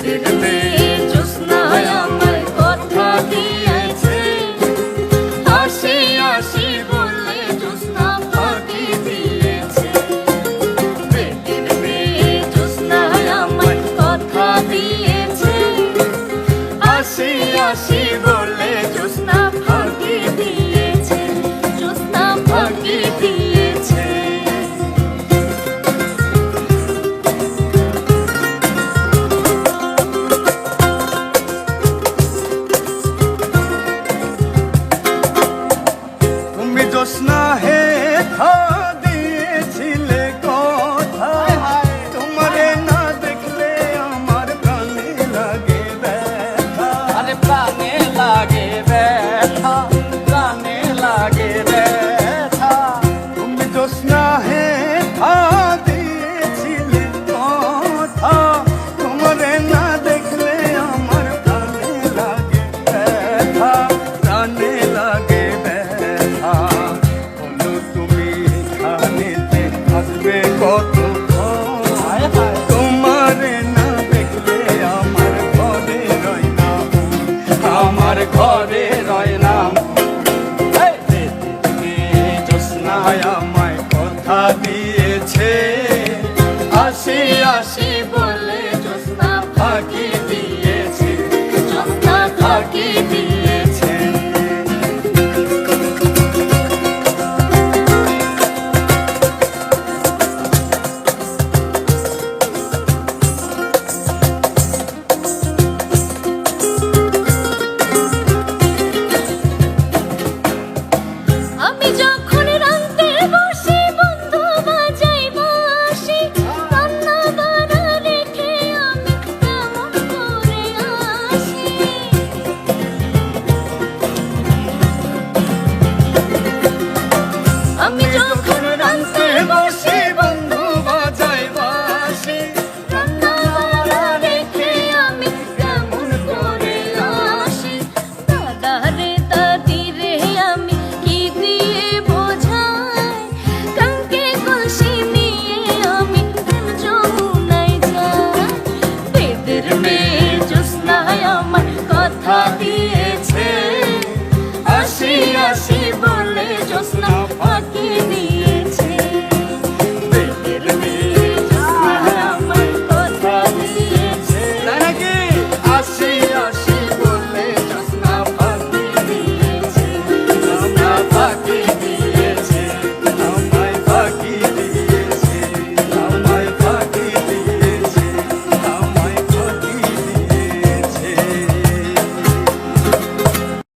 পেটের মেয়ে জ্যোৎস্নায় আমায় কথা দিয়েছে, আসি আসি বলে জ্যোৎস্না ফাঁকি দিয়েছে। পেটের মেয়ে জ্যোৎস্নায় আমায় কথা দিয়েছে, আসি আসি বলে জ্যোৎস্না ফাঁকি দিয়েছে, জ্যোৎস্না ফাঁকি দিয়েছে। তুমি জ্যোৎস্না হে থা দিয়েছিলে কথা, তোমারে না দেখলে আমার প্রাণে লাগে ব্যথা। আরে প্রাণে লাগে ব্যথা, প্রাণে লাগে ব্যথা। তুমি জ্যোৎস্না হে থা দিয়েছিলে কথা, তোমারে না দেখলে আমার প্রাণে লাগে ব্যথা, প্রাণে লাগে ব্যথা। বলো তুমি এখানেতে আসবে কতক্ষণ, তোমারে না দেখলে আমার ঘরে রয় না মন, আমার ঘরে রয় না জ্যোৎস্নায় আমায় কথা দিয়েছে, আসি আসি বলে জ্যোৎস্না ফাঁকি দিয়েছে, জ্যোৎস্না ফাঁকি দিয়েছে।